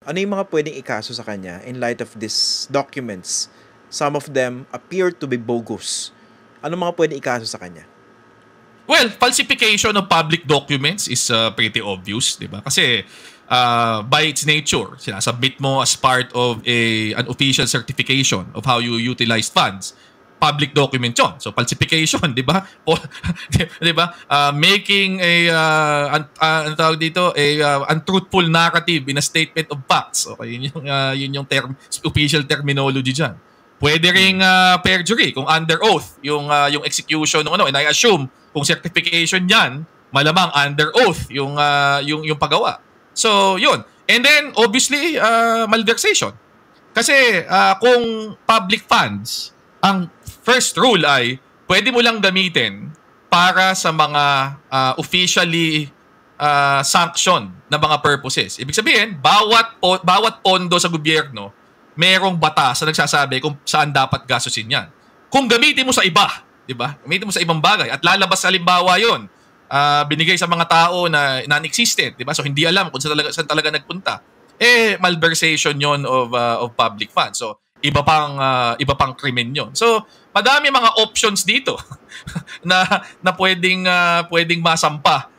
Ano yung mga pwedeng ikaso sa kanya in light of these documents? Some of them appear to be bogus. Ano mga pwedeng ikaso sa kanya? Well, falsification of public documents is pretty obvious, di ba? Kasi by its nature, sinasubmit mo as part of an official certification of how you utilize funds. Public document yun. So, falsification, di ba? Di ba? Making ano tawag dito, untruthful narrative in a statement of facts. Okay, yun yung official terminology dyan. Pwede ring perjury kung under oath yung execution ng ano, and I assume kung certification yan, malamang under oath yung paggawa. So, yun. And then obviously malversation. Kasi kung public funds, ang first rule ay pwede mo lang gamitin para sa mga officially sanctioned na mga purposes. Ibig sabihin, bawat pondo sa gobyerno merong batas na nagsasabi kung saan dapat gastusin yan. Kung gamitin mo sa iba, di ba? Gamitin mo sa ibang bagay at lalabas halimbawa yon, binigay sa mga tao na non-existent, di ba? So hindi alam kung saan talaga nagpunta. Malversation yon of public funds. So iba pang krimen yon. So madami mga options dito na pwedeng masampa.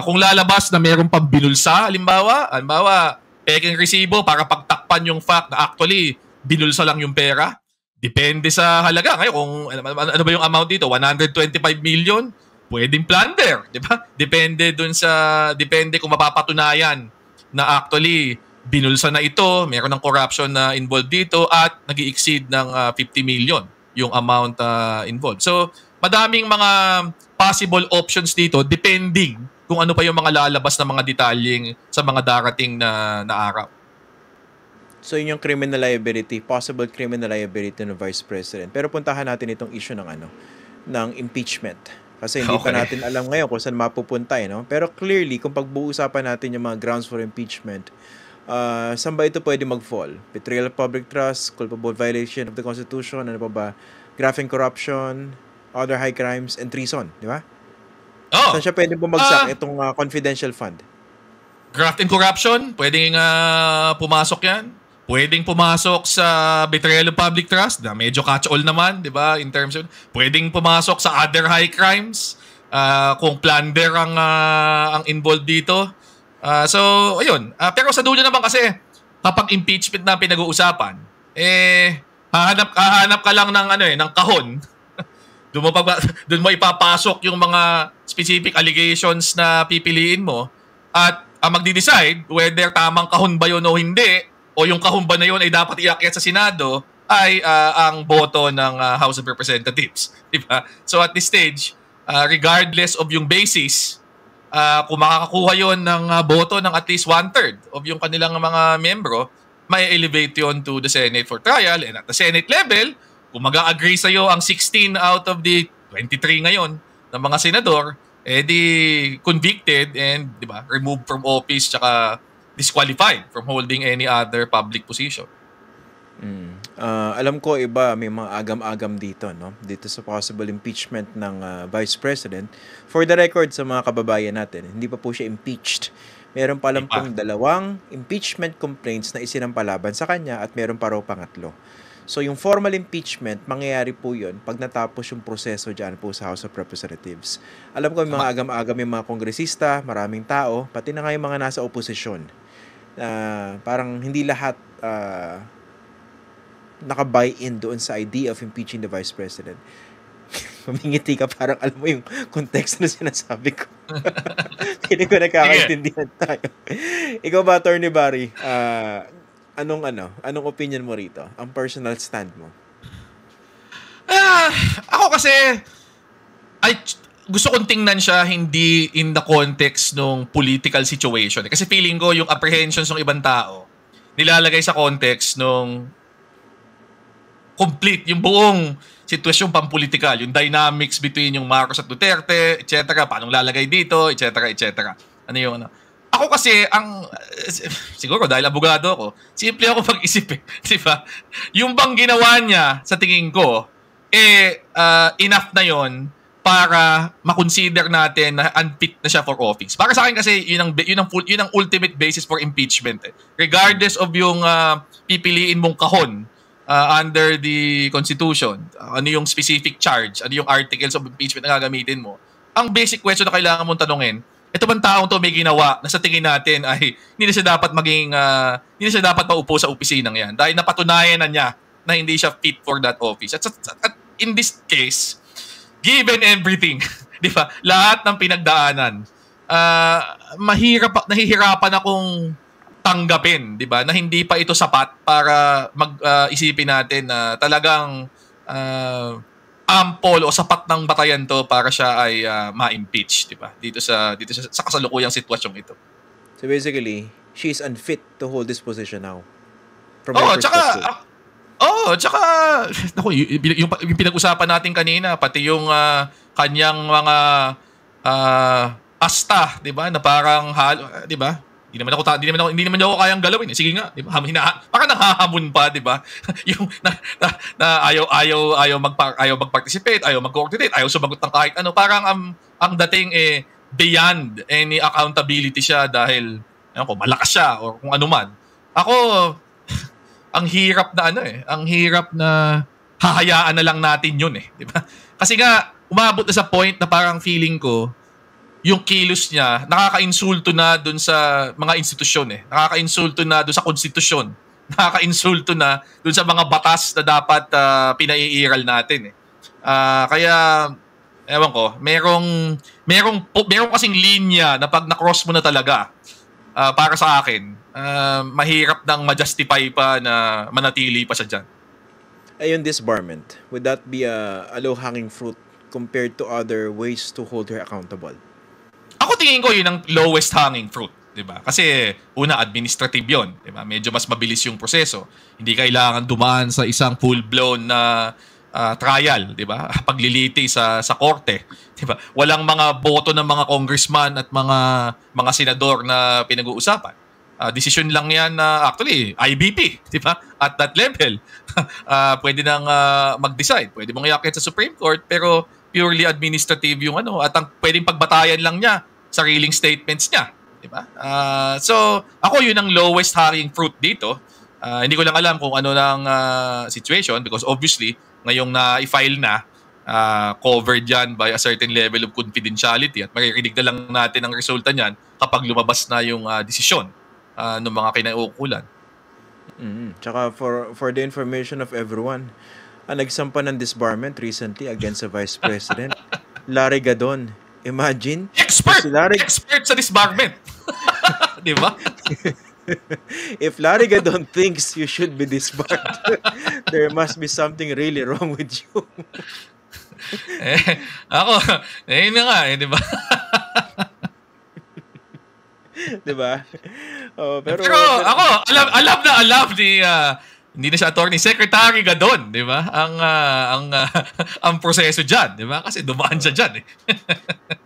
Kung lalabas na mayroong pambinulsa, halimbawa, peking resibo para pagtakpan yung fact na actually binulsa lang yung pera. Depende sa halaga. Ngayon, kung ano ba yung amount dito, 125 million, pwedeng plunder, di ba? Depende kung mapapatunayan na actually binulsa na ito, meron ng corruption na involved dito at nag-i-exceed ng 50 million yung amount involved. So, madaming mga possible options dito depending kung ano pa yung mga lalabas na mga detalyeng sa mga darating na araw. So yun yung criminal liability, possible criminal liability ng Vice President. Pero puntahan natin itong issue ng impeachment. Kasi hindi pa natin alam ngayon kung saan mapupunta, no? Pero clearly, kung pag-uusapan natin yung mga grounds for impeachment, saan ba ito pwede mag-fall? Betrayal of public trust, culpable violation of the Constitution, ano pa ba? Graft and corruption, other high crimes, and treason, di ba? Saan siya pwede bumagsak itong confidential fund? Graft and corruption, pwedeng pumasok yan. Pwedeng pumasok sa betrayal of public trust, na medyo catch-all naman, di ba? In terms of, pwedeng pumasok sa other high crimes, kung plunder ang involved dito. So, ayun. Pero sa dulo naman kasi, kapag impeachment na pinag-uusapan, hahanap ka lang ng kahon. Doon mo ipapasok yung mga specific allegations na pipiliin mo at magdi-decide whether tamang kahon ba yun o hindi o yung kahon ba na yun ay dapat iakyat sa Senado ay ang boto ng House of Representatives. Diba? So at this stage, regardless of yung basis, kung makakakuha yun ng boto ng at least 1/3 of yung kanilang mga membro, may elevate yun to the Senate for trial, and at the Senate level, kung mag-a-agree sa'yo ang 16 out of the 23 ngayon ng mga senador, di convicted and, di ba, removed from office tsaka disqualified from holding any other public position. Alam ko iba may mga agam-agam dito, no? Dito sa possible impeachment ng Vice President. For the record sa mga kababayan natin, hindi pa po siya impeached. Meron pa lang pong 2 impeachment complaints na isinampalaban sa kanya at meron pa raw pangatlo. So yung formal impeachment, mangyayari po yun pag natapos yung proseso dyan po sa House of Representatives. Alam ko may mga agam-agam yung mga kongresista, maraming tao, pati na nga yung mga nasa oposisyon. Parang hindi lahat naka-buy-in doon sa idea of impeaching the Vice President. Mamingiti ka, parang alam mo yung context na sinasabi ko. Hindi ko nakakaintindihan tayo. Ikaw ba, Attorney Barry? Anong opinion mo rito? Ang personal stand mo? Ako kasi gusto kong tingnan siya hindi in the context ng political situation. Kasi feeling ko yung apprehensions ng ibang tao nilalagay sa context ng complete, yung buong sitwasyon pampolitikal, yung dynamics between yung Marcos at Duterte, etc. Paano lalagay dito, etc. Ano yung Ako kasi, siguro dahil abogado ako, simple ako pag-isip diba? Yung bang ginawa niya, sa tingin ko, enough na yon para ma-consider natin na unfit na siya for office. Para sa akin kasi yun ang ultimate basis for impeachment. Regardless of yung pipiliin mong kahon under the Constitution, ano yung specific charge, ano yung articles of impeachment na gagamitin mo. Ang basic question na kailangan mong tanungin, ito bang taong to may ginawa na sa tingin natin ay hindi na siya dapat hindi na siya dapat maupo sa opisinang yan dahil napatunayan na niya na hindi siya fit for that office. At in this case, given everything, di ba? Lahat ng pinagdaanan, nahihirapan akong tanggapin, di ba? Na hindi pa ito sapat para isipin natin na talagang ample o sapat ng batayan to para siya ay ma-impeach, di ba? Dito sa kasalukuyang sitwasyong ito. So basically, she's unfit to hold this position now. From my perspective. Tsaka yung pinag-usapan natin kanina, pati yung kanyang mga asta, 'di ba? Na parang di ba? Hindi naman ako kayang galawin. Sige nga, 'di ba? Parang nanghahamon pa, 'di ba? Yung ayaw mag-participate, ayaw mag-coordinate, ayaw sumagot ng kahit ano. Parang ang dating beyond any accountability siya dahil malakas siya or kung ano man. Ako ang hirap na hahayaan na lang natin 'yun 'di ba? Kasi nga umabot na sa point na parang feeling ko yung kilos niya, nakaka-insulto na dun sa mga institusyon Nakaka-insulto na dun sa konstitusyon. Nakaka-insulto na dun sa mga batas na dapat pinaiiral natin Kaya, ewan ko, merong kasing linya na pag na-cross mo na talaga, para sa akin, mahirap nang ma-justify pa na manatili pa siya dyan. Ayun, disbarment, would that be a low-hanging fruit compared to other ways to hold her accountable? Ako tingin ko yun ang lowest hanging fruit, 'di ba? Kasi una, administrative 'yon, 'di ba? Medyo mas mabilis yung proseso. Hindi kailangan dumaan sa isang full-blown na trial, 'di ba? Pagliliti sa korte, 'di ba? Walang mga boto ng mga congressman at mga senador na pinag-uusapan. Decision lang 'yan na actually IBP, 'di ba? At that level, pwede nang mag-decide. Pwede mong iakyat sa Supreme Court pero purely administrative yung at ang pwedeng pagbatayan lang niya sariling statements niya, di ba? So ako yun ang lowest hanging fruit dito. Hindi ko lang alam kung ano ng situation because obviously ngayong na-file na, covered yan by a certain level of confidentiality at maririnig na lang natin ang resulta niyan kapag lumabas na yung desisyon ng mga kinauukulan. Tsaka for the information of everyone, nagsampa ng disbarment recently against the Vice President, Larry Gadon. Imagine. Expert sa disbarment. Di ba? If Larry Gadon thinks you should be disbarred, there must be something really wrong with you. Yun na nga, di ba? Di ba? Pero ako, alam ni hindi na siya attorney, Secretary Gadon, di ba? Ang proseso diyan, di ba? Kasi dumaan siya diyan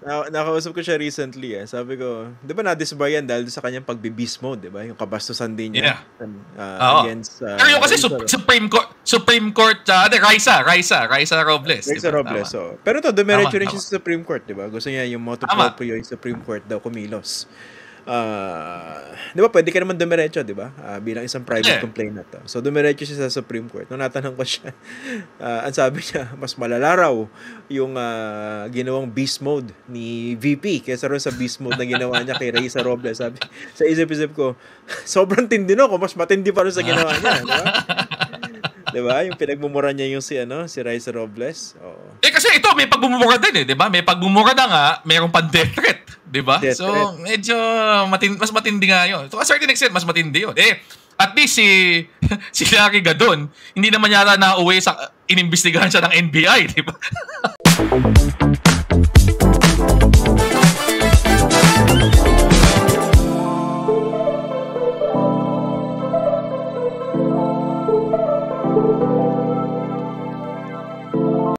Nakausap ko siya recently Sabi ko, di ba na-disbar yan dahil sa kanyang pagbe-beast mode, di ba? Yung kabastusan din niya against pero yung kasi Supreme Court Raisa Robles. Raisa Robles, pero to dumiretso rin siya sa Supreme Court, di ba? Gusto niya yung motu proprio yung Supreme Court daw kumilos. Di ba pwede ka naman dumiretso, di ba? Bilang isang private complainant. So dumiretso siya sa Supreme Court. Nung natanong ko siya, ang sabi niya, mas malala raw yung ginawang beast mode ni VP kaysa rin sa beast mode na ginawa niya kay Raisa Robles. Sabi, sa isip-isip ko, sobrang tindi ko, mas matindi pa rin sa ginawa niya, di ba? Di ba? Yung pinagmumura niya yung si Raisa Robles. Kasi ito, may pagmumura din di ba? May pagmumura na nga, mayroong pan-death threat, di ba? So, medyo mas matindi nga yun. To a certain extent, mas matindi yun. At least si Larry Gadon, hindi naman yata nauwi sa inimbestigahan siya ng NBI, di ba?